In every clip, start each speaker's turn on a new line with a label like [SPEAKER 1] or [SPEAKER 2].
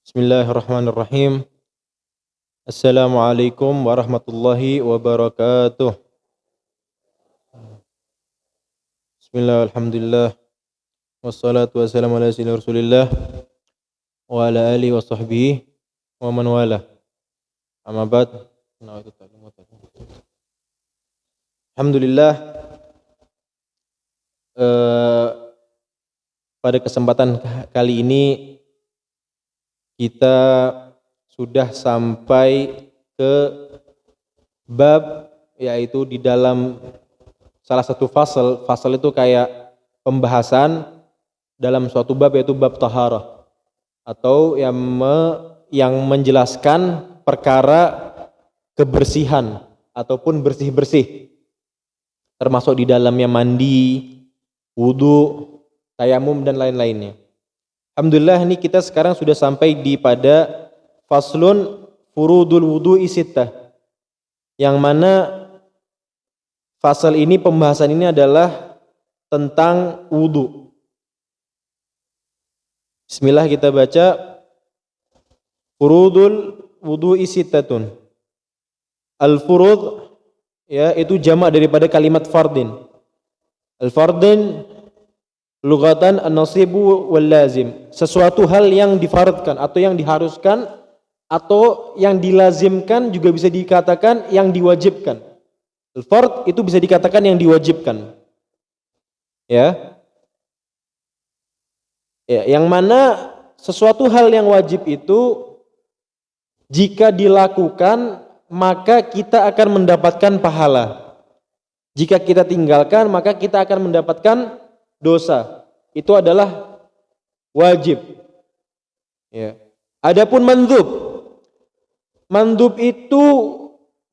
[SPEAKER 1] Bismillahirrahmanirrahim. Assalamualaikum warahmatullahi wabarakatuh. Bismillah, alhamdulillah. Wassalatu wassalamu ala sayyidina Rasulillah wa ala alihi wa sahbihi wa man wala. Amma ba'd. Alhamdulillah, pada kesempatan kali ini kita sudah sampai ke bab, yaitu di dalam salah satu fasal itu kayak pembahasan dalam suatu bab, yaitu bab taharah, atau yang menjelaskan perkara kebersihan ataupun bersih-bersih, termasuk di dalamnya mandi, wudu, tayamum dan lain-lainnya. Alhamdulillah, ini kita sekarang sudah sampai pada faslun furudul wudu'i sittah, yang mana fasal ini, pembahasan ini adalah tentang wudu. Bismillah, kita baca. Furudul wudu'i sittatun. Al-furud, ya, itu jamak daripada kalimat fardin. Al-fardin lughatan an-nasibu wal lazim, sesuatu hal yang difaradkan atau yang diharuskan atau yang dilazimkan, juga bisa dikatakan yang diwajibkan. Al-fard itu bisa dikatakan yang diwajibkan. Ya. Yang mana sesuatu hal yang wajib itu jika dilakukan maka kita akan mendapatkan pahala. Jika kita tinggalkan maka kita akan mendapatkan dosa. Itu adalah wajib. Ya. Adapun mandub itu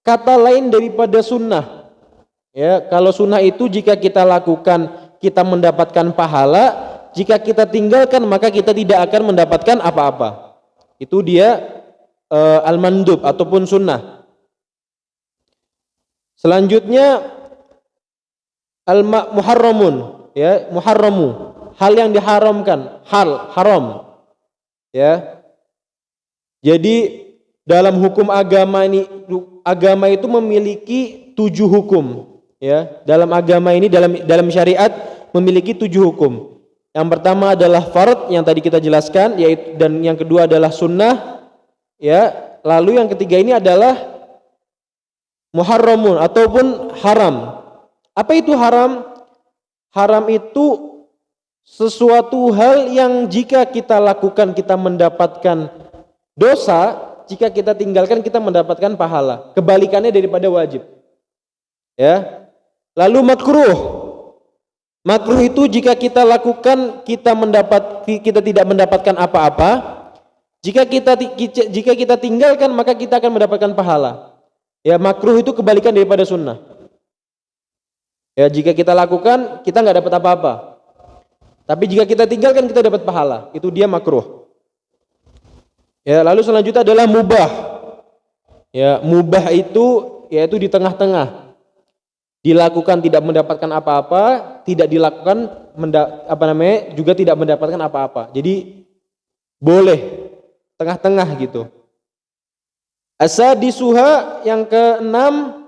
[SPEAKER 1] kata lain daripada sunnah. Ya, kalau sunnah itu jika kita lakukan kita mendapatkan pahala, jika kita tinggalkan maka kita tidak akan mendapatkan apa-apa. Itu dia al-mandub ataupun sunnah. Selanjutnya al-muharramun. Ya, muharramu, hal yang diharamkan, haram. Ya. Jadi dalam hukum agama itu memiliki 7 hukum. Ya, dalam agama ini, dalam syariat memiliki 7 hukum. Yang pertama adalah fard yang tadi kita jelaskan, yaitu, dan yang kedua adalah sunnah. Ya, lalu yang ketiga ini adalah muharramun ataupun haram. Apa itu haram? Haram itu sesuatu hal yang jika kita lakukan kita mendapatkan dosa, jika kita tinggalkan kita mendapatkan pahala. Kebalikannya daripada wajib. Ya. Lalu makruh. Makruh itu jika kita lakukan kita tidak mendapatkan apa-apa. Jika kita tinggalkan maka kita akan mendapatkan pahala. Ya, makruh itu kebalikan daripada sunnah. Ya, jika kita lakukan kita nggak dapat apa-apa, tapi jika kita tinggalkan kita dapat pahala. Itu dia makruh. Ya, lalu selanjutnya adalah mubah. Ya, mubah itu yaitu di tengah-tengah, dilakukan tidak mendapatkan apa-apa, tidak dilakukan juga tidak mendapatkan apa-apa. Jadi boleh tengah-tengah gitu. Asadisuha, yang keenam,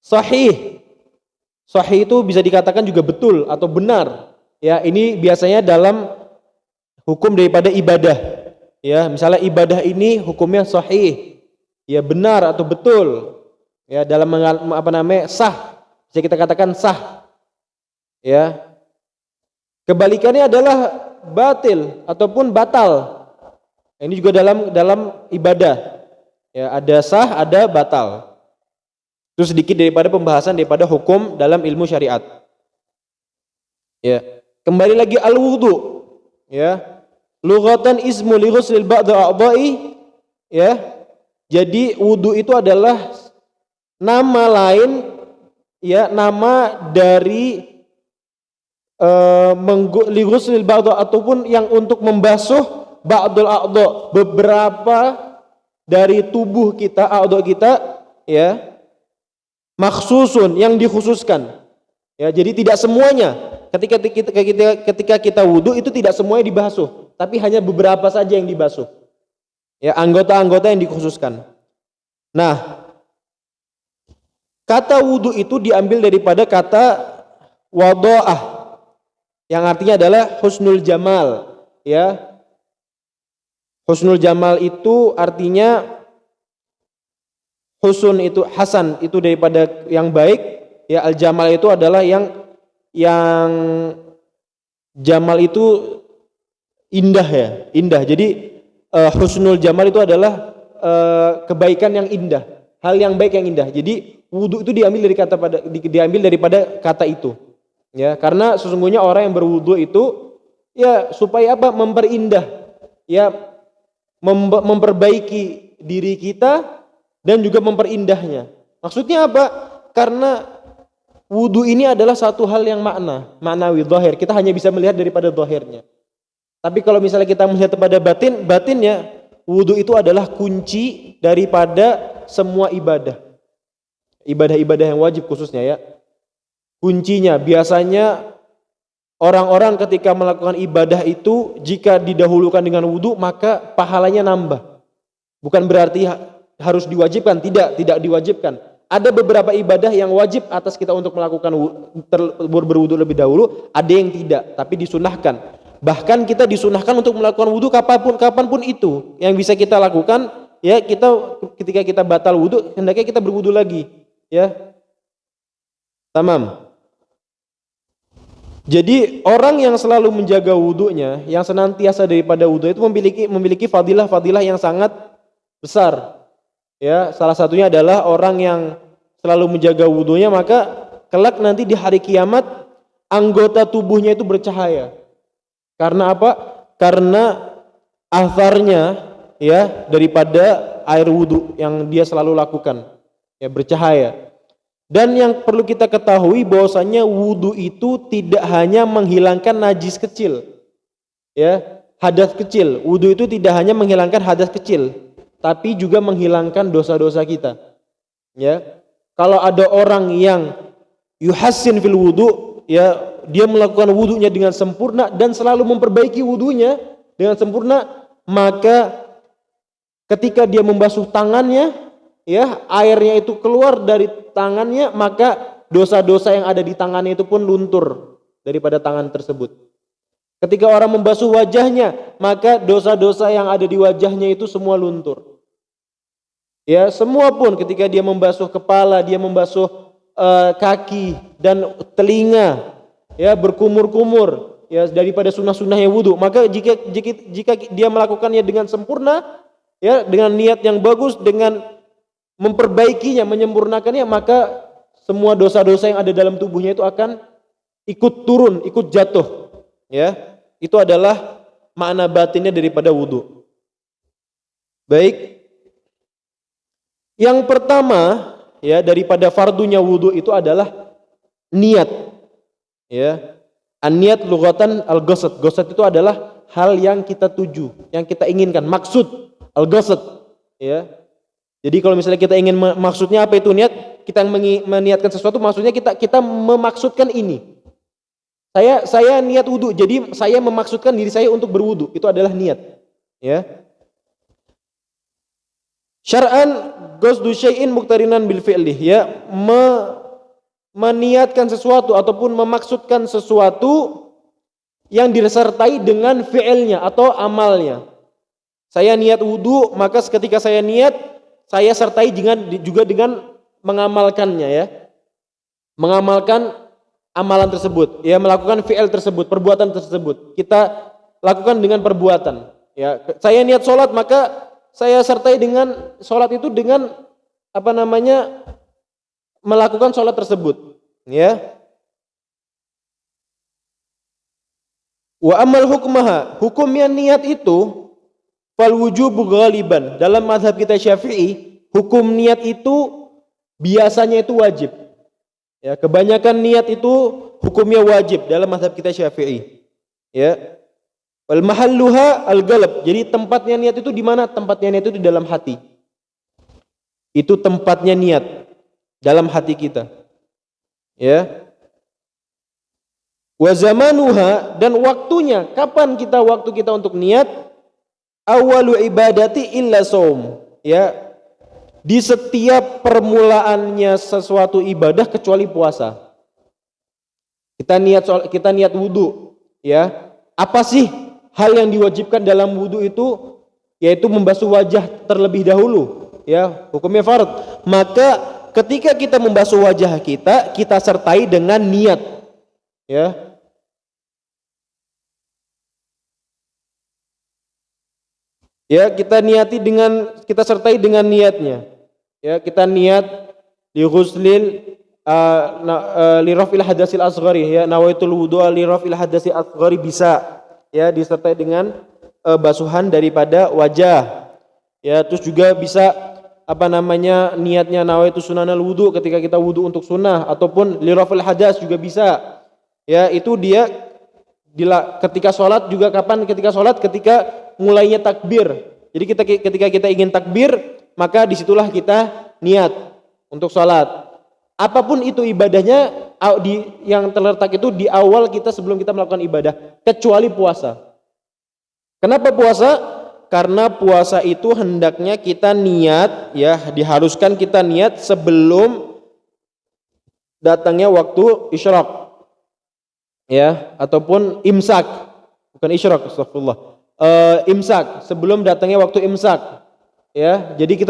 [SPEAKER 1] sahih. Sahih itu bisa dikatakan juga betul atau benar. Ya, ini biasanya dalam hukum daripada ibadah. Ya, misalnya ibadah ini hukumnya sahih. Ya, benar atau betul. Ya, dalam sah. Bisa kita katakan sah. Ya. Kebalikannya adalah batil ataupun batal. Ini juga dalam ibadah. Ya, ada sah, ada batal. Itu sedikit daripada pembahasan daripada hukum dalam ilmu syariat. Ya, kembali lagi al-wudu. Ya. Lughatan ismu li ghuslil ba'd a'dha'i. Ya. Jadi wudu itu adalah nama lain, ya, nama dari li ghuslil ba'd ataupun yang untuk membasuh ba'dul a'dha, beberapa dari tubuh kita, a'dha kita, ya. Makhsusun, yang dikhususkan. Ya, jadi tidak semuanya. Ketika kita wudu itu tidak semuanya dibasuh, tapi hanya beberapa saja yang dibasuh. Ya, anggota-anggota yang dikhususkan. Nah, kata wudu itu diambil daripada kata wada'ah yang artinya adalah husnul jamal, ya. Husnul jamal itu artinya husun itu hasan itu daripada yang baik, ya. Al jamal itu adalah yang jamal itu indah, ya, indah. Jadi husnul jamal itu adalah kebaikan yang indah, hal yang baik yang indah. Jadi wudu itu diambil daripada kata itu, ya, karena sesungguhnya orang yang berwudu itu ya supaya apa? Memperindah, ya, memperbaiki diri kita dan juga memperindahnya. Maksudnya apa? Karena wudu ini adalah satu hal yang maknawi, zahir. Kita hanya bisa melihat daripada zahirnya. Tapi kalau misalnya kita melihat kepada batinnya, wudu itu adalah kunci daripada semua ibadah. Ibadah-ibadah yang wajib khususnya, ya. Kuncinya biasanya orang-orang ketika melakukan ibadah itu jika didahulukan dengan wudu maka pahalanya nambah. Bukan berarti harus diwajibkan, tidak diwajibkan. Ada beberapa ibadah yang wajib atas kita untuk melakukan berwudu lebih dahulu, ada yang tidak, tapi disunahkan. Bahkan kita disunahkan untuk melakukan wudu kapanpun itu yang bisa kita lakukan, ya. Kita ketika kita batal wudu hendaknya kita berwudu lagi, ya. Tamam. Jadi orang yang selalu menjaga wudunya, yang senantiasa daripada wudu itu memiliki fadilah-fadilah yang sangat besar, ya. Salah satunya adalah orang yang selalu menjaga wudunya, maka kelak nanti di hari kiamat anggota tubuhnya itu bercahaya. Karena apa? Karena atharnya, ya, daripada air wudu yang dia selalu lakukan, ya, bercahaya. Dan yang perlu kita ketahui bahwasanya wudu itu tidak hanya menghilangkan najis kecil, ya, hadas kecil. Wudu itu tidak hanya menghilangkan hadas kecil, tapi juga menghilangkan dosa-dosa kita, ya. Kalau ada orang yang yuhassin fil wudu, ya, dia melakukan wudunya dengan sempurna dan selalu memperbaiki wudunya dengan sempurna, maka ketika dia membasuh tangannya, ya, airnya itu keluar dari tangannya, maka dosa-dosa yang ada di tangannya itu pun luntur daripada tangan tersebut. Ketika orang membasuh wajahnya, maka dosa-dosa yang ada di wajahnya itu semua luntur. Ya, semua pun ketika dia membasuh kepala, dia membasuh kaki dan telinga, ya, berkumur-kumur, ya, daripada sunnah-sunnahnya wudu, maka jika dia melakukannya dengan sempurna, ya, dengan niat yang bagus, dengan memperbaikinya, menyempurnakannya, maka semua dosa-dosa yang ada dalam tubuhnya itu akan ikut turun, ikut jatuh, ya. Itu adalah makna batinnya daripada wudu. Baik. Yang pertama, ya, daripada fardunya wudu itu adalah niat, ya. An-niat lughatan al-qasad. Qasad itu adalah hal yang kita tuju, yang kita inginkan, maksud. Al-qasad, ya. Jadi kalau misalnya kita ingin maksudnya apa itu niat, kita meniatkan sesuatu, maksudnya kita memaksudkan ini. Saya niat wudu, jadi saya memaksudkan diri saya untuk berwudu, itu adalah niat, ya. Syar'an qasdu syai'in muqtarinan bil fi'li, ya, meniatkan sesuatu ataupun memaksudkan sesuatu yang disertai dengan fi'ilnya atau amalnya. Saya niat wudu, maka ketika saya niat, saya sertai juga dengan mengamalkannya, ya. Mengamalkan amalan tersebut, ya, melakukan fi'il tersebut, perbuatan tersebut. Kita lakukan dengan perbuatan, ya. Saya niat sholat, maka saya sertai dengan sholat itu dengan apa namanya? Melakukan sholat tersebut, ya. Wa amal hukmaha, hukumnya niat itu fal wujubu ghaliban. Dalam mazhab kita Syafi'i, hukum niat itu biasanya itu wajib. Ya, kebanyakan niat itu hukumnya wajib dalam mazhab kita Syafi'i. Ya. Wal mahalluha al-qalb. Jadi tempatnya niat itu di mana? Tempatnya niat itu di dalam hati. Itu tempatnya niat dalam hati kita. Ya. Wa zamanuha, dan waktunya, kapan waktu kita untuk niat? Awalu ibadati illa saum. Ya, di setiap permulaannya sesuatu ibadah kecuali puasa. Kita niat wudu, ya. Apa sih hal yang diwajibkan dalam wudu itu? Yaitu membasuh wajah terlebih dahulu, ya. Hukumnya fard. Maka ketika kita membasuh wajah kita sertai dengan niat, ya. Ya, kita sertai dengan niatnya. Ya, kita niat li ghuslil li raf'il hadasil asghari, ya, nawaitul wudu'a li raf'il hadasil asghari bisa, ya, disertai dengan basuhan daripada wajah. Ya, terus juga bisa niatnya nawaitu sunanal wudu ketika kita wudu untuk sunnah, ataupun li raf'il hadas juga bisa. Ya, itu dia ketika sholat juga kapan? Ketika sholat, ketika mulainya takbir. Jadi ketika kita ingin takbir, maka disitulah kita niat untuk sholat. Apapun itu ibadahnya, yang terletak itu di awal kita sebelum kita melakukan ibadah, kecuali puasa. Kenapa puasa? Karena puasa itu hendaknya kita niat, ya, diharuskan kita niat sebelum datangnya waktu isyraq, ya, ataupun imsak, bukan isyraq, astagfirullah. Imsak, sebelum datangnya waktu imsak, ya. Jadi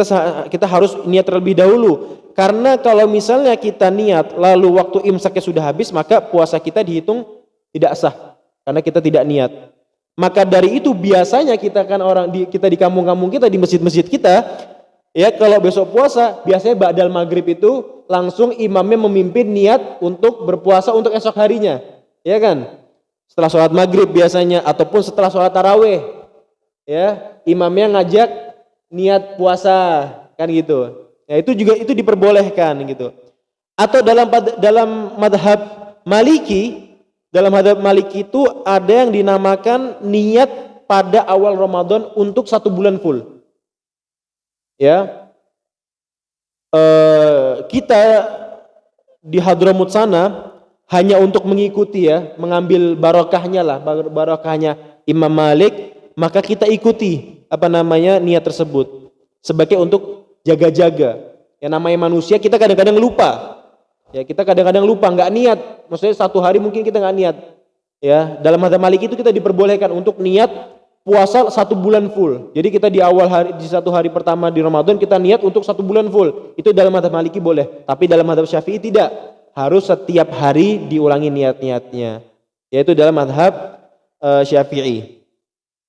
[SPEAKER 1] kita harus niat terlebih dahulu, karena kalau misalnya kita niat lalu waktu imsaknya sudah habis, maka puasa kita dihitung tidak sah karena kita tidak niat. Maka dari itu biasanya kita di kampung-kampung kita, di masjid-masjid kita, ya, kalau besok puasa biasanya ba'dal maghrib itu langsung imamnya memimpin niat untuk berpuasa untuk esok harinya, ya kan? Setelah sholat maghrib biasanya, ataupun setelah sholat taraweh, ya, imamnya ngajak niat puasa, kan gitu. Ya, itu diperbolehkan gitu. Atau dalam madhab Maliki, itu ada yang dinamakan niat pada awal Ramadan untuk 1 bulan full. Ya, kita di Hadramut sana hanya untuk mengikuti, ya, mengambil barokahnya Imam Malik, maka kita ikuti niat tersebut sebagai untuk jaga-jaga. Ya, namanya manusia, kita kadang-kadang lupa. Ya, kita kadang-kadang lupa, nggak niat. Maksudnya 1 hari mungkin kita nggak niat. Ya, dalam mazhab Maliki itu kita diperbolehkan untuk niat puasa 1 bulan full. Jadi kita di awal hari, di 1 hari pertama di Ramadan kita niat untuk 1 bulan full. Itu dalam mazhab Maliki boleh. Tapi dalam mazhab Syafi'i tidak. Harus setiap hari diulangi niat-niatnya. Yaitu dalam mazhab Syafi'i.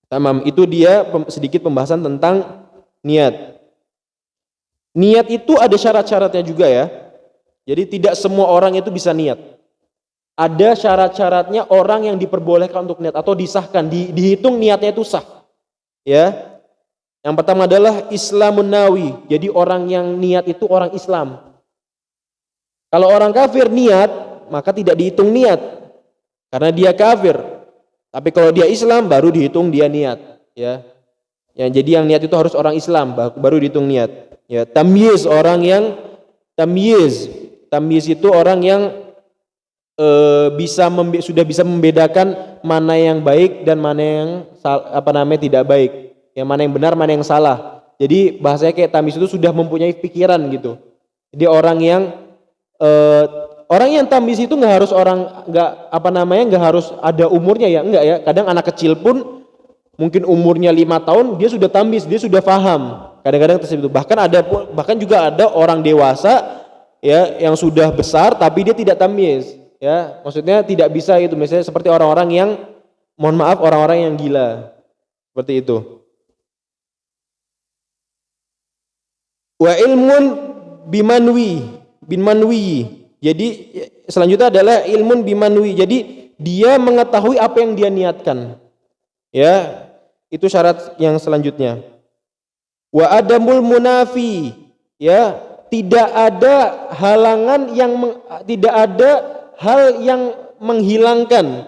[SPEAKER 1] Tamam, itu dia sedikit pembahasan tentang niat. Niat itu ada syarat-syaratnya juga, ya. Jadi tidak semua orang itu bisa niat. Ada syarat-syaratnya orang yang diperbolehkan untuk niat atau disahkan, dihitung niatnya itu sah. Ya. Yang pertama adalah Islamun nawi. Jadi orang yang niat itu orang Islam. Kalau orang kafir niat, maka tidak dihitung niat karena dia kafir. Tapi kalau dia Islam baru dihitung dia niat, ya. Jadi yang niat itu harus orang Islam baru dihitung niat. Ya, tamyiz itu orang yang sudah bisa membedakan mana yang baik dan mana yang tidak baik. Yang mana yang benar, mana yang salah. Jadi bahasanya kayak tamyiz itu sudah mempunyai pikiran gitu. Jadi orang yang tamyiz itu nggak harus ada umurnya, ya, enggak, ya. Kadang anak kecil pun mungkin umurnya 5 tahun dia sudah tamyiz, dia sudah paham. Kadang-kadang tersebut. Bahkan juga ada orang dewasa, ya, yang sudah besar tapi dia tidak tamyiz, ya. Maksudnya tidak bisa itu, misalnya seperti orang-orang yang orang-orang yang gila. Seperti itu. Wa ilmun bimanwi. Jadi selanjutnya adalah ilmun bimanwi. Jadi dia mengetahui apa yang dia niatkan. Ya, itu syarat yang selanjutnya. Wa adamul munafi. Ya, tidak ada halangan tidak ada hal yang menghilangkan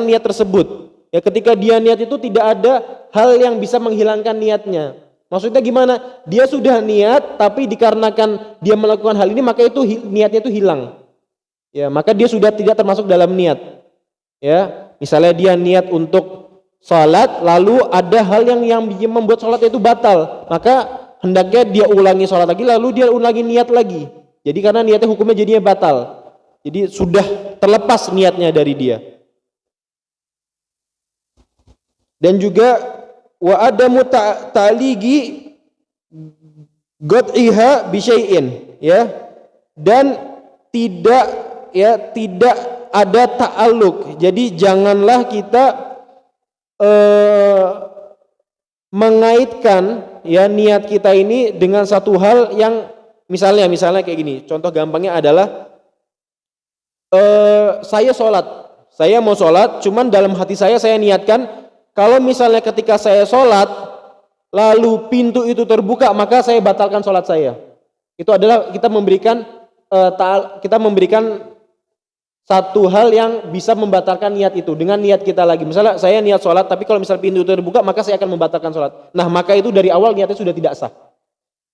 [SPEAKER 1] niat tersebut. Ya, ketika dia niat itu tidak ada hal yang bisa menghilangkan niatnya. Maksudnya gimana? Dia sudah niat, tapi dikarenakan dia melakukan hal ini, maka itu niatnya itu hilang. Ya, maka dia sudah tidak termasuk dalam niat. Ya, misalnya dia niat untuk sholat lalu ada hal yang membuat sholat itu batal, maka hendaknya dia ulangi sholat lagi lalu dia ulangi niat lagi. Jadi karena niatnya hukumnya jadinya batal. Jadi sudah terlepas niatnya dari dia. Dan juga wa adamu ta'ligi qat'iha bi syai'in, ya. Dan tidak ada ta'alluq. Jadi janganlah kita mengaitkan ya niat kita ini dengan satu hal yang misalnya kayak gini. Contoh gampangnya adalah saya mau sholat, cuman dalam hati saya niatkan kalau misalnya ketika saya sholat lalu pintu itu terbuka maka saya batalkan sholat saya. Itu adalah kita memberikan satu hal yang bisa membatalkan niat itu dengan niat kita lagi. Misalnya saya niat sholat, tapi kalau misal pintu itu terbuka, maka saya akan membatalkan sholat. Nah, maka itu dari awal niatnya sudah tidak sah.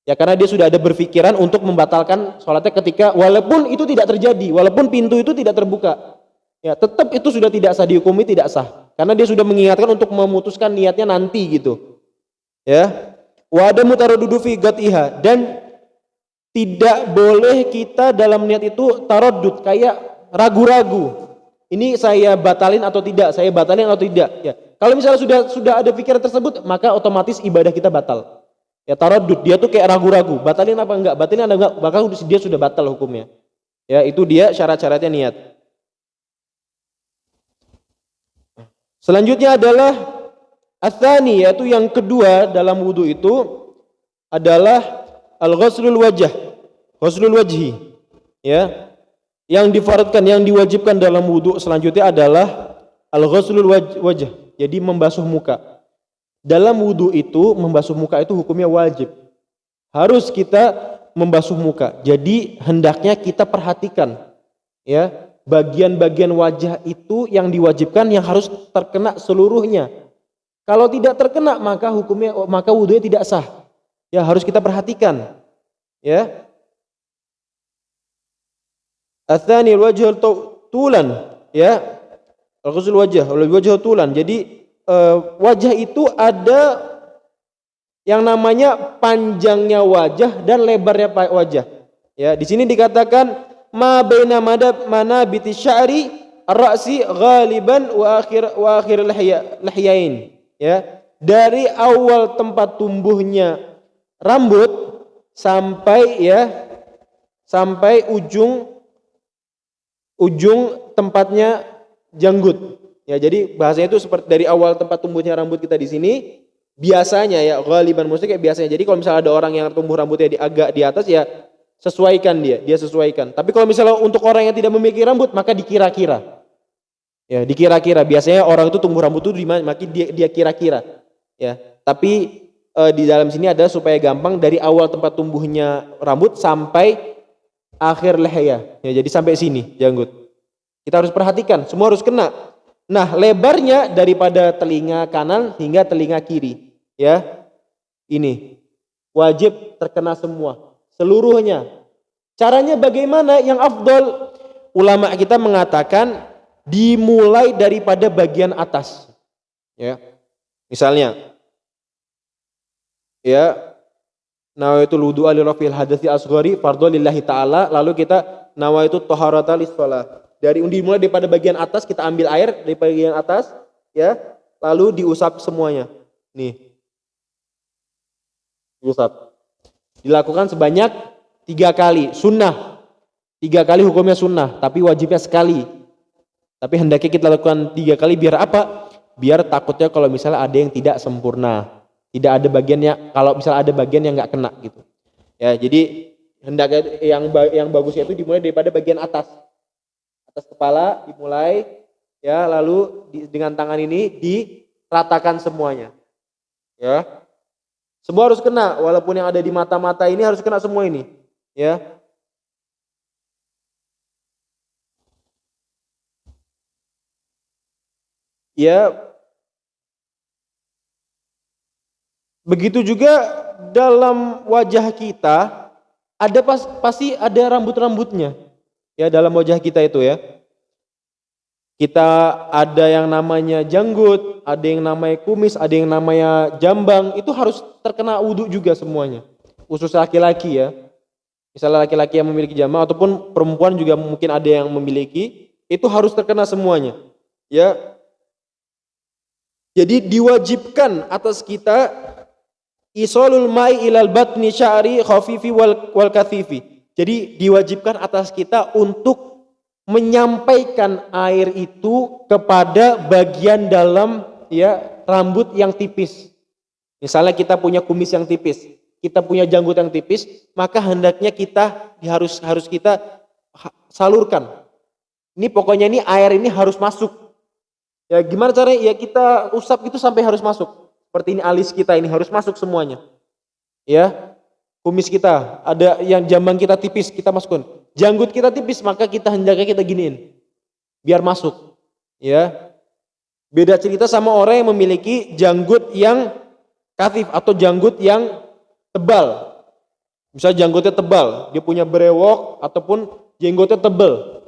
[SPEAKER 1] Ya, karena dia sudah ada berpikiran untuk membatalkan sholatnya ketika walaupun itu tidak terjadi, walaupun pintu itu tidak terbuka. Ya, tetap itu sudah tidak sah, dihukumi tidak sah. Karena dia sudah mengingatkan untuk memutuskan niatnya nanti gitu. Ya. Wa adamu taraddudu fi qat'iha, dan tidak boleh kita dalam niat itu taraddud, kayak ragu-ragu. Ini saya batalin atau tidak? Saya batalin atau tidak? Ya. Kalau misalnya sudah ada pikiran tersebut, maka otomatis ibadah kita batal. Ya, taraddud, dia tuh kayak ragu-ragu, batalin apa enggak? Batalin apa enggak? Maka dia sudah batal hukumnya. Ya, itu dia syarat-syaratnya niat. Selanjutnya adalah ats-tsani, yaitu yang kedua dalam wudu itu adalah al-ghuslul wajh. Ghuslul wajhi. Ya. Yang difaradkan, yang diwajibkan dalam wudu selanjutnya adalah al-ghuslul wajh. Jadi membasuh muka. Dalam wudu itu membasuh muka itu hukumnya wajib. Harus kita membasuh muka. Jadi hendaknya kita perhatikan ya, bagian-bagian wajah itu yang diwajibkan yang harus terkena seluruhnya. Kalau tidak terkena maka wudunya tidak sah. Ya, harus kita perhatikan. Ya. Ats-tsani al-wajh tulan, ya. Al-ghusl wajh tulan. Jadi wajah itu ada yang namanya panjangnya wajah dan lebarnya wajah. Ya, di sini dikatakan ma baina manabiti sya'ri ar-ra'si ghaliban wa akhir lihyain. Ya, dari awal tempat tumbuhnya rambut sampai ujung tempatnya janggut. Ya, jadi bahasanya itu seperti dari awal tempat tumbuhnya rambut kita di sini biasanya ya ghaliban, maksudnya kayak biasanya. Jadi kalau misalnya ada orang yang tumbuh rambutnya agak di atas ya sesuaikan dia sesuaikan. Tapi kalau misalnya untuk orang yang tidak memiliki rambut maka dikira-kira. Ya, dikira-kira. Biasanya orang itu tumbuh rambut itu di mana? Maka dia kira-kira. Ya, tapi di dalam sini ada supaya gampang dari awal tempat tumbuhnya rambut sampai akhir lihya. Ya, jadi sampai sini janggut. Kita harus perhatikan, semua harus kena. Nah, lebarnya daripada telinga kanan hingga telinga kiri, ya. Ini wajib terkena semua, seluruhnya. Caranya bagaimana? Yang afdol, ulama kita mengatakan dimulai daripada bagian atas. Ya. Misalnya ya, nawaitul wudu'a li raf'il hadatsy asghari fardhu lillahi ta'ala, lalu kita nawaitu taharata lis-shalah. Dimulai daripada bagian atas, kita ambil air dari bagian atas ya, lalu diusap semuanya. Nih. Diusap. Dilakukan sebanyak 3 kali, sunnah. 3 kali hukumnya sunnah, tapi wajibnya sekali. Tapi hendaknya kita lakukan 3 kali biar apa? Biar takutnya kalau misalnya ada yang tidak sempurna. Tidak ada bagiannya, kalau misalnya ada bagian yang nggak kena gitu. Ya, jadi hendaknya yang bagusnya itu dimulai daripada bagian atas kepala dimulai, ya, lalu dengan tangan ini diratakan semuanya. Ya, semua harus kena, walaupun yang ada di mata-mata ini harus kena semua ini. Ya. Ya. Begitu juga dalam wajah kita pasti ada rambut-rambutnya. Ya, dalam wajah kita itu ya. Kita ada yang namanya janggut, ada yang namanya kumis, ada yang namanya jambang, itu harus terkena wudhu juga semuanya. Khusus laki-laki ya. Misalnya laki-laki yang memiliki jambang ataupun perempuan juga mungkin ada yang memiliki, itu harus terkena semuanya. Ya. Jadi diwajibkan atas kita isolul mai ilal batni sya'ri khafifi wal kathifi. Jadi diwajibkan atas kita untuk menyampaikan air itu kepada bagian dalam ya rambut yang tipis. Misalnya kita punya kumis yang tipis, kita punya janggut yang tipis, maka hendaknya kita harus kita salurkan. Ini pokoknya ini air ini harus masuk. Ya gimana caranya? Ya kita usap itu sampai harus masuk. Seperti ini alis kita ini harus masuk semuanya. Ya. Kumis kita, ada yang jambang kita tipis, kita masukkan. Janggut kita tipis, maka kita hendaknya kita giniin. Biar masuk. Ya. Beda cerita sama orang yang memiliki janggut yang katif atau janggut yang tebal. Misal janggutnya tebal, dia punya brewok ataupun jenggotnya tebal.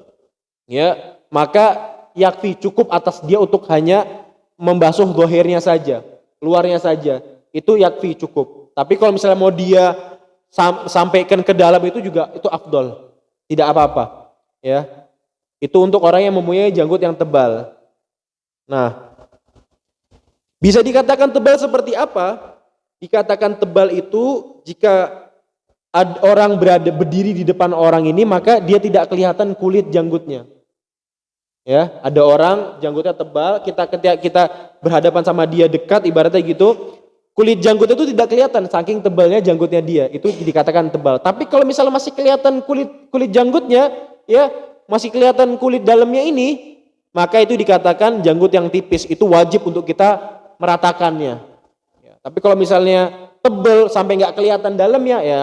[SPEAKER 1] Ya, maka yakfi cukup atas dia untuk hanya membasuh dohirnya saja, luarnya saja. Itu yakfi cukup. Tapi kalau misalnya mau dia sampaikan ke dalam itu juga itu afdol, tidak apa-apa ya. Itu untuk orang yang mempunyai janggut yang tebal. Nah, bisa dikatakan tebal seperti apa? Dikatakan tebal itu jika orang berdiri di depan orang ini, maka dia tidak kelihatan kulit janggutnya. Ya, ada orang janggutnya tebal, ketika kita berhadapan sama dia dekat, ibaratnya gitu, kulit janggut itu tidak kelihatan saking tebalnya janggutnya dia, itu dikatakan tebal. Tapi kalau misalnya masih kelihatan kulit janggutnya, ya masih kelihatan kulit dalamnya ini, maka itu dikatakan janggut yang tipis. Itu wajib untuk kita meratakannya. Ya, tapi kalau misalnya tebal sampai nggak kelihatan dalamnya, ya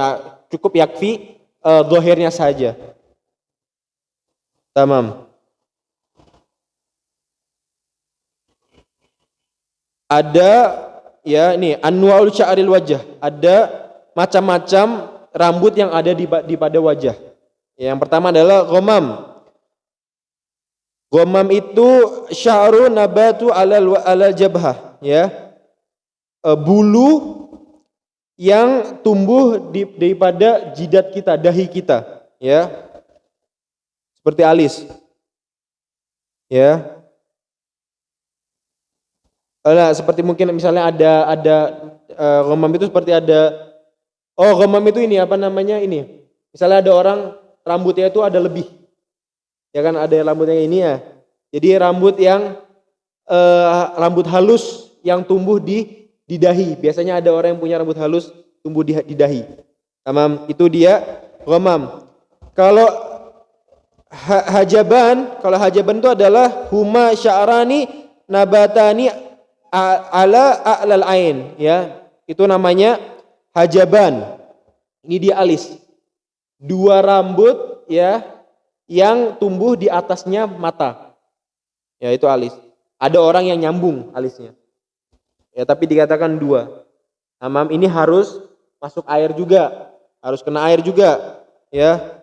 [SPEAKER 1] cukup yakfi dohirnya saja. Tamam. Ada ya ini anwaul sya'ril wajah, ada macam-macam rambut yang ada di pada wajah. Yang pertama adalah ghamam. Ghamam itu sya'ru nabatu alal jabhah, ya. Bulu yang tumbuh daripada jidat kita, dahi kita, ya. Seperti alis. Ya. Nah, seperti mungkin misalnya ada ghamam itu seperti ada ghamam itu ini apa namanya ini. Misalnya ada orang rambutnya itu ada lebih. Ya kan ada rambutnya ini ya. Jadi rambut yang rambut halus yang tumbuh di dahi. Biasanya ada orang yang punya rambut halus tumbuh di dahi. Tamam, itu dia ghamam. Kalau kalau hajaban itu adalah huma sya'rani nabatani ala a'lal ain, ya. Itu namanya hajaban. Ini dia alis. Dua rambut ya yang tumbuh di atasnya mata. Ya, itu alis. Ada orang yang nyambung alisnya. Ya, tapi dikatakan dua. Tamam, ini harus masuk air juga. Harus kena air juga, ya.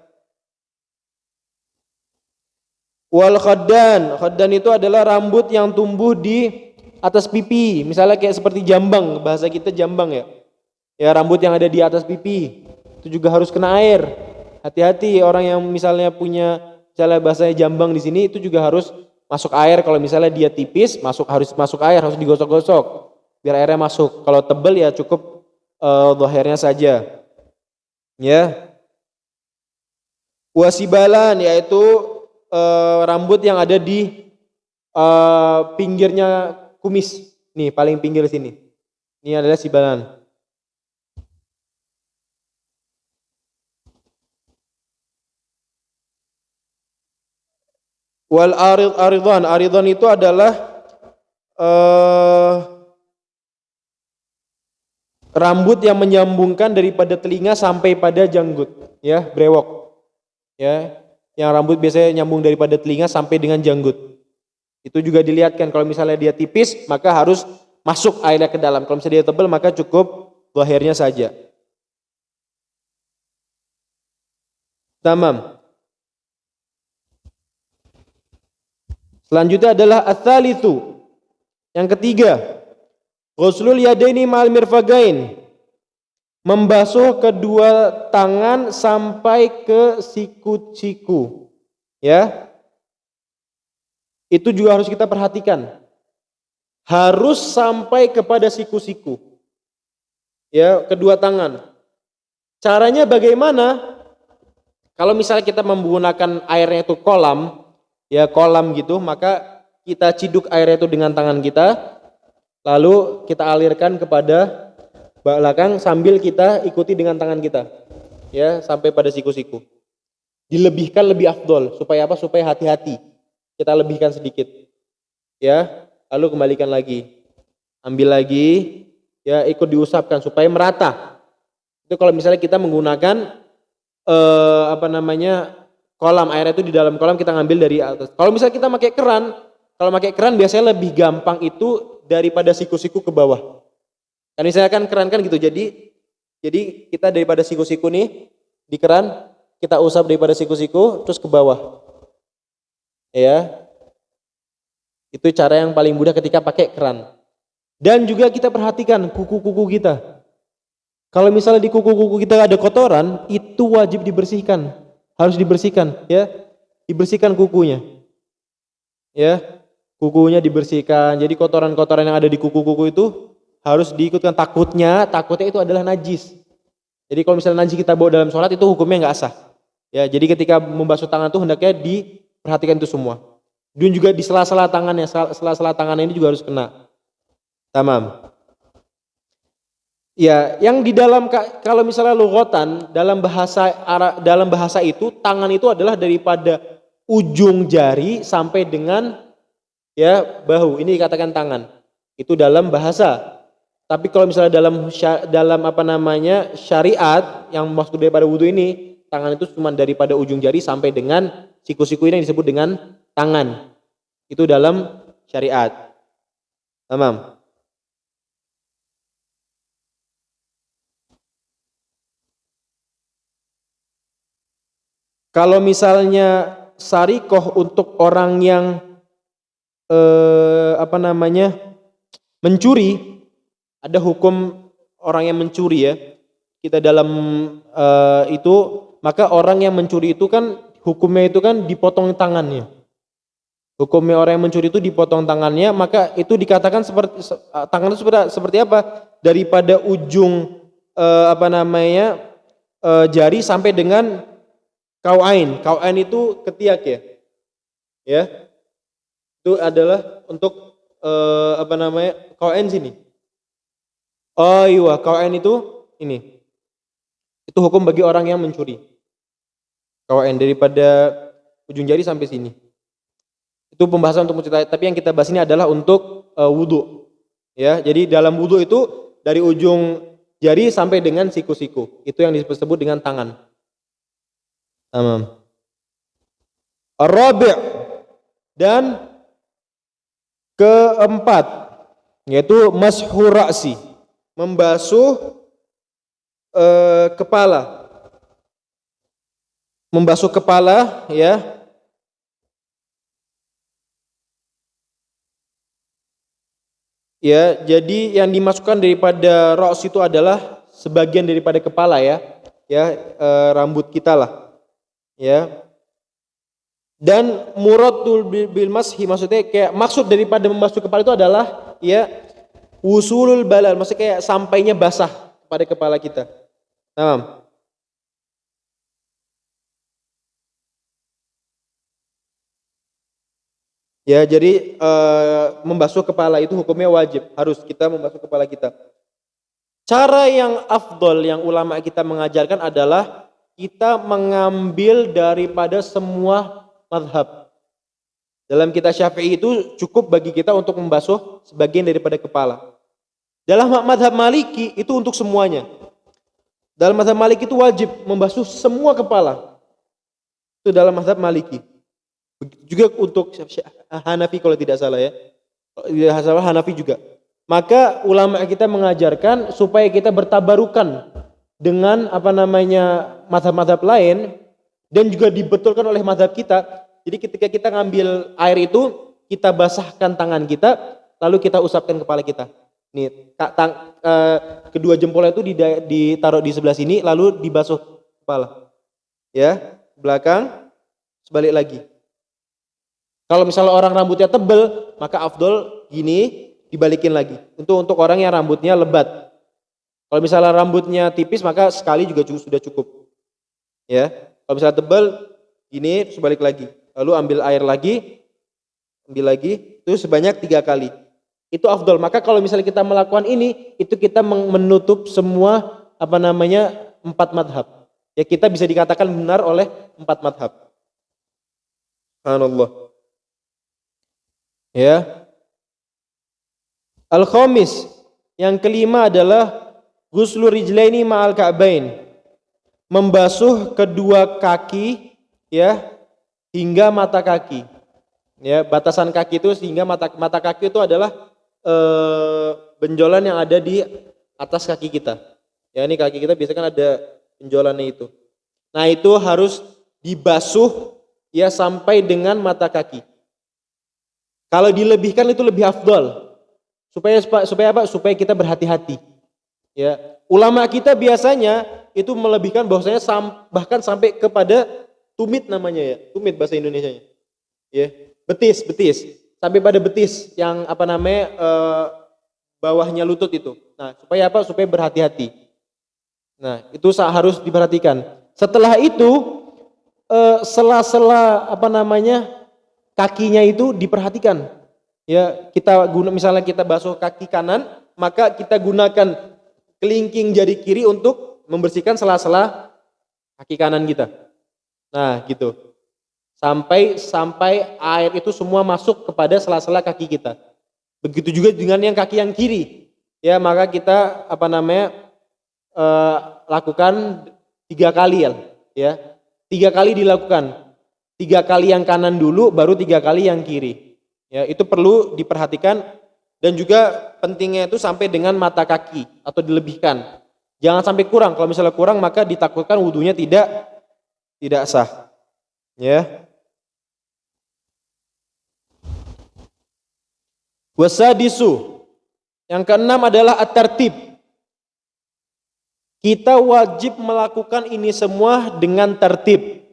[SPEAKER 1] Wal khaddan itu adalah rambut yang tumbuh di atas pipi, misalnya kayak seperti jambang, bahasa kita jambang ya. Ya, rambut yang ada di atas pipi itu juga harus kena air. Hati-hati orang yang misalnya punya misalnya bahasanya jambang di sini itu juga harus masuk air. Kalau misalnya dia tipis, harus masuk air, harus digosok-gosok biar airnya masuk. Kalau tebal ya cukup dhahirnya saja. Ya. Wasibalan yaitu rambut yang ada di pinggirnya kumis. Nih paling pinggir sini. Ini adalah sibalan. Wal aridhan itu adalah rambut yang menyambungkan daripada telinga sampai pada janggut, ya, brewok. Ya, yang rambut biasanya nyambung daripada telinga sampai dengan janggut. Itu juga dilihatkan kalau misalnya dia tipis maka harus masuk airnya ke dalam. Kalau misalnya dia tebal maka cukup zahirnya saja. Tamam. Selanjutnya adalah ats-tsalitsu. Yang ketiga, ghuslul yadaini ma'al mirfaqain. Membasuh kedua tangan sampai ke siku-siku. Ya. Itu juga harus kita perhatikan. Harus sampai kepada siku-siku. Ya, kedua tangan. Caranya bagaimana? Kalau misalnya kita menggunakan airnya itu kolam, ya kolam gitu, maka kita ciduk airnya itu dengan tangan kita, lalu kita alirkan kepada belakang sambil kita ikuti dengan tangan kita, ya sampai pada siku-siku. Dilebihkan lebih afdol, supaya apa? Supaya hati-hati. Kita lebihkan sedikit, ya. Lalu kembalikan lagi, ambil lagi, ya ikut diusapkan supaya merata. Itu kalau misalnya kita menggunakan kolam, air itu di dalam kolam kita ngambil dari atas. Kalau misalnya kita pakai keran, kalau pakai keran biasanya lebih gampang itu daripada siku-siku ke bawah. Kan misalnya kan keran kan gitu, jadi kita daripada siku-siku nih di keran kita usap daripada siku-siku terus ke bawah. Ya. Itu cara yang paling mudah ketika pakai keran. Dan juga kita perhatikan kuku-kuku kita. Kalau misalnya di kuku-kuku kita ada kotoran, itu wajib dibersihkan. Harus dibersihkan, ya. Dibersihkan kukunya. Ya. Kukunya dibersihkan. Jadi kotoran-kotoran yang ada di kuku-kuku itu harus diikutkan, takutnya itu adalah najis. Jadi kalau misalnya najis kita bawa dalam sholat itu hukumnya nggak sah. Ya, jadi ketika membasuh tangan itu hendaknya diperhatikan itu semua. Dan juga di sela-sela tangannya, sela-sela tangannya ini juga harus kena. Tamam. Ya, yang di dalam kalau misalnya lughatan dalam bahasa itu tangan itu adalah daripada ujung jari sampai dengan ya bahu. Ini dikatakan tangan. Itu dalam bahasa. Tapi kalau misalnya dalam syariat yang maksud daripada wudu ini, tangan itu cuma daripada ujung jari sampai dengan siku-siku ini yang disebut dengan tangan. Itu dalam syariat. Tamam. Kalau misalnya sarikoh untuk orang yang mencuri, ada hukum orang yang mencuri ya. Kita dalam itu, maka orang yang mencuri itu kan hukumnya itu kan dipotong tangannya. Hukumnya orang yang mencuri itu dipotong tangannya, maka itu dikatakan tangan itu seperti apa? Daripada ujung jari sampai dengan kau'ain. Kau'ain itu ketiak ya. Ya. Itu adalah untuk kau'ain sini. Oh iya, kau'ain itu ini. Itu hukum bagi orang yang mencuri. Kau'ain daripada ujung jari sampai sini. Itu pembahasan untuk menceritakan, tapi yang kita bahas ini adalah untuk wudu. Ya, jadi dalam wudu itu dari ujung jari sampai dengan siku-siku. Itu yang disebut dengan tangan. Ar-rabi' dan keempat yaitu mashur ra'si, membasuh kepala. Membasuh kepala ya. Ya, jadi yang dimasukkan daripada ra's itu adalah sebagian daripada kepala ya. Ya, rambut kita lah. Ya. Dan muradul bil mashi, maksudnya kayak maksud daripada membasuh kepala itu adalah ya wusulul balal, maksudnya kayak sampainya basah pada kepala kita. Paham? Ya, jadi membasuh kepala itu hukumnya wajib, harus kita membasuh kepala kita. Cara yang afdol yang ulama kita mengajarkan adalah kita mengambil daripada semua mazhab. Dalam kitab Syafi'i itu cukup bagi kita untuk membasuh sebagian daripada kepala. Dalam mazhab Maliki itu untuk semuanya. Dalam mazhab Maliki itu wajib membasuh semua kepala. Itu dalam mazhab Maliki. Juga untuk Hanafi kalau tidak salah ya. Hanafi juga. Maka ulama kita mengajarkan supaya kita bertabarukan dengan mazhab-mazhab lain dan juga dibetulkan oleh mazhab kita. Jadi ketika kita ngambil air itu, kita basahkan tangan kita, lalu kita usapkan kepala kita. Nih, kedua jempolnya itu ditaruh di sebelah sini, lalu dibasuh kepala. Ya, belakang, sebalik lagi. Kalau misalnya orang rambutnya tebal, maka afdol gini, dibalikin lagi. Untuk orang yang rambutnya lebat. Kalau misalnya rambutnya tipis, maka sekali juga sudah cukup. Ya, kalau misalnya tebal, gini, sebalik lagi. Lalu ambil air lagi, itu sebanyak 3 kali. Itu afdol. Maka kalau misalnya kita melakukan ini, itu kita menutup semua 4 madhab. Ya, kita bisa dikatakan benar oleh 4 madhab. Subhanallah. Ya. Al-khamis, yang kelima adalah ghuslu rijlaini ma'al ka'bain. Membasuh kedua kaki ya hingga mata kaki. Ya, batasan kaki itu sehingga mata kaki itu adalah benjolan yang ada di atas kaki kita. Ya, ini kaki kita biasanya kan ada benjolannya itu. Nah, itu harus dibasuh ya sampai dengan mata kaki. Kalau dilebihkan itu lebih afdal. Supaya apa? Supaya kita berhati-hati. Ya, ulama kita biasanya itu melebihkan bahwasanya bahkan sampai kepada tumit namanya ya. Tumit bahasa Indonesianya. Ya, betis. Sampai pada betis yang bawahnya lutut itu. Nah, supaya apa? Supaya berhati-hati. Nah, itu harus diperhatikan. Setelah itu sela-sela kakinya itu diperhatikan. Ya, misalnya kita basuh kaki kanan, maka kita gunakan kelingking jari kiri untuk membersihkan sela-sela kaki kanan kita. Nah, gitu. Sampai air itu semua masuk kepada sela-sela kaki kita. Begitu juga dengan yang kaki yang kiri. Ya, maka kita lakukan 3 kali ya. 3 kali dilakukan. 3 kali yang kanan dulu, baru 3 kali yang kiri. Ya, itu perlu diperhatikan dan juga pentingnya itu sampai dengan mata kaki atau dilebihkan. Jangan sampai kurang. Kalau misalnya kurang maka ditakutkan wudunya tidak sah. Ya. Wasadisu. Yang keenam adalah at-tartib. Kita wajib melakukan ini semua dengan tertib.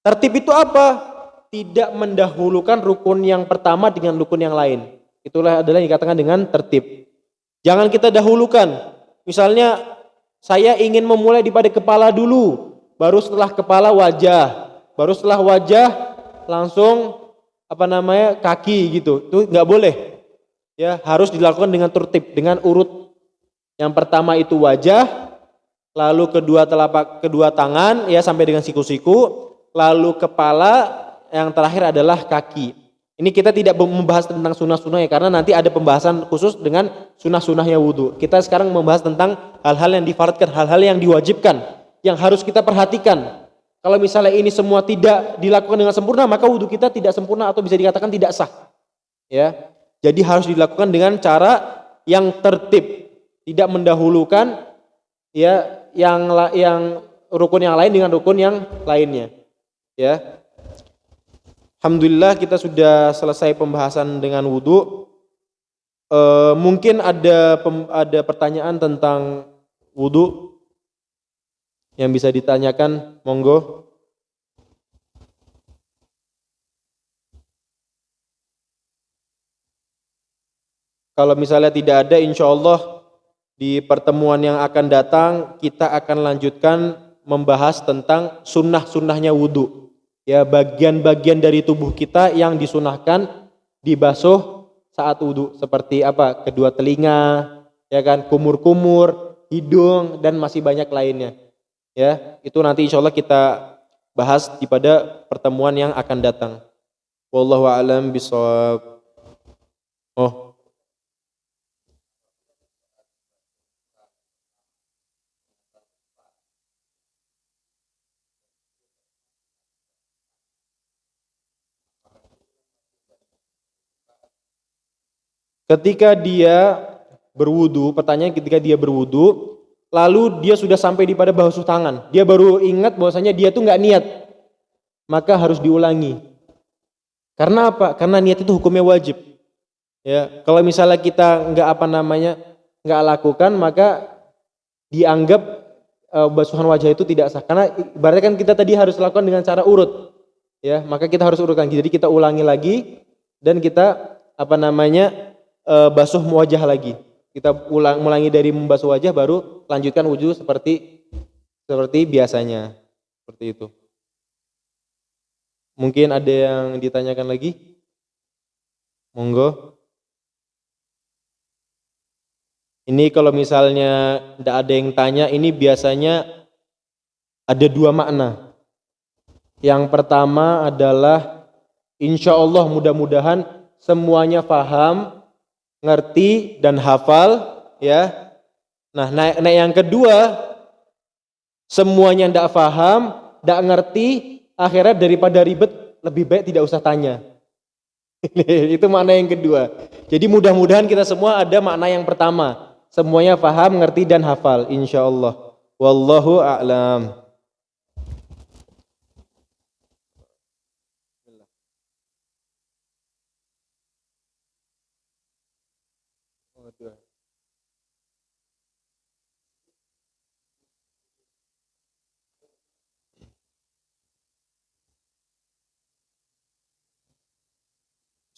[SPEAKER 1] Tertib itu apa? Tidak mendahulukan rukun yang pertama dengan rukun yang lain. Itulah adalah yang dikatakan dengan tertib. Jangan kita dahulukan. Misalnya saya ingin memulai daripada kepala dulu, baru setelah kepala wajah, baru setelah wajah langsung kaki gitu. Itu nggak boleh. Ya, harus dilakukan dengan tertib, dengan urut. Yang pertama itu wajah, lalu kedua tangan ya sampai dengan siku-siku, lalu kepala, yang terakhir adalah kaki. Ini kita tidak membahas tentang sunnah-sunnah ya, karena nanti ada pembahasan khusus dengan sunnah-sunnahnya wudu. Kita sekarang membahas tentang hal-hal yang difaradkan, hal-hal yang diwajibkan, yang harus kita perhatikan. Kalau misalnya ini semua tidak dilakukan dengan sempurna, maka wudu kita tidak sempurna atau bisa dikatakan tidak sah. Ya, jadi harus dilakukan dengan cara yang tertib, tidak mendahulukan ya yang rukun yang lain dengan rukun yang lainnya. Ya. Alhamdulillah kita sudah selesai pembahasan dengan wudu. Mungkin ada pertanyaan tentang wudu yang bisa ditanyakan, monggo. Kalau misalnya tidak ada, insya Allah di pertemuan yang akan datang kita akan lanjutkan membahas tentang sunnah-sunnahnya wudu. Ya, bagian-bagian dari tubuh kita yang disunahkan dibasuh saat wudu, seperti apa? Kedua telinga, ya kan, kumur-kumur, hidung dan masih banyak lainnya. Ya, itu nanti insya Allah kita bahas pada pertemuan yang akan datang. Wallahu a'lam bishawab. Oh. Ketika dia berwudu, pertanyaan ketika dia berwudu, lalu dia sudah sampai di pada basuh tangan, dia baru ingat bahwasanya dia tuh nggak niat, maka harus diulangi. Karena apa? Karena niat itu hukumnya wajib. Ya, kalau misalnya kita nggak lakukan, maka dianggap basuhan wajah itu tidak sah. Karena ibaratnya kan kita tadi harus lakukan dengan cara urut. Ya, maka kita harus urutkan. Jadi kita ulangi lagi dan kita basuh wajah lagi. Kita ulangi dari membasuh wajah, baru lanjutkan wudu seperti biasanya. Seperti itu. Mungkin ada yang ditanyakan lagi? Monggo. Ini kalau misalnya tidak ada yang tanya, ini biasanya ada dua makna. Yang pertama adalah insya Allah mudah-mudahan semuanya paham, ngerti dan hafal, ya. Nah, yang kedua, semuanya tidak paham, tidak ngerti, akhirnya daripada ribet lebih baik tidak usah tanya. Itu makna yang kedua. Jadi mudah-mudahan kita semua ada makna yang pertama, semuanya paham, ngerti dan hafal, insya Allah. Wallahu a'lam.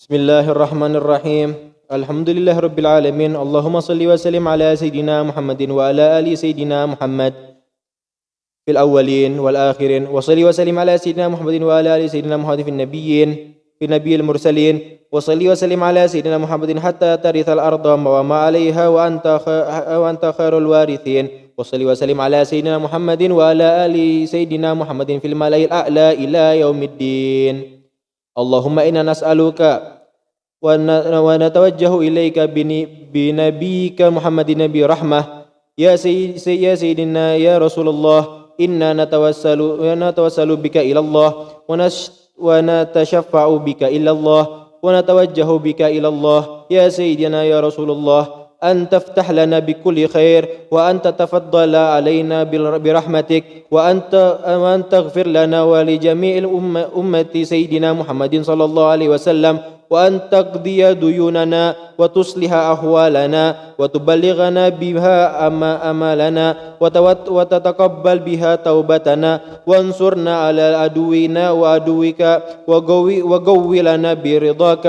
[SPEAKER 1] Bismillahirrahmanirrahim. Alhamdulillahirabbil alamin. Allahumma shalli wa sallim ala sayidina Muhammadin wa ala ali sayidina Muhammad fil awwalin wal akhirin. Wa shalli wa sallim ala sayidina Muhammadin wa ala ali sayidina Muhammadin fil nabiyil mursalin. Wa shalli wa sallim ala sayidina Muhammadin hatta tarithal arda wa ma 'alaiha wa anta khairul warithin. Wa shalli wa sallim ala sayidina Muhammadin wa ala ali sayidina Muhammadin fil mala'il a'la ila yaumiddin. Allahumma inna nas'aluka wa natawajjahu ilaika binabiyika Muhammadin nabi rahmah ya sayyidina ya Rasulullah inna natawassalu bika ilallah wa natashaffa'u bika ilallah wa natawajjahu bika ilallah ya sayyidina ya Rasulullah أن تفتح لنا بكل خير وأن تتفضل علينا برحمتك وأن تغفر لنا ولجميع أمة سيدنا محمد صلى الله عليه وسلم وأن تقضي ديوننا وتصلح أحوالنا وتبلغنا بها أمالنا وتتقبل بها توبتنا وانصرنا على عدونا وعدوك وقوي لنا برضاك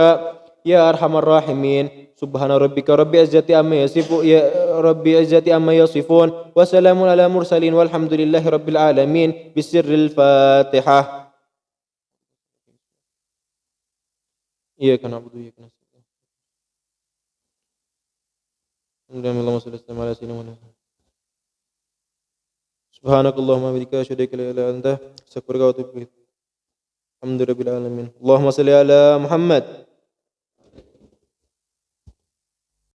[SPEAKER 1] يا أرحم الراحمين. Subhana rabbika rabbil izzati amma yasifun wa salamun ala mursalin walhamdulillahi rabbil alamin bisirril Fatihah. Iyyaka na'budu wa iyyaka nasta'in. Allahumma shalli ala sayyidina Muhammad. Subhanakallahumma wa bihamdika asyhadu an la ilaha illa anta astaghfiruka wa atubu ilaik. Alhamdulillahirabbil alamin. Allahumma shalli ala Muhammad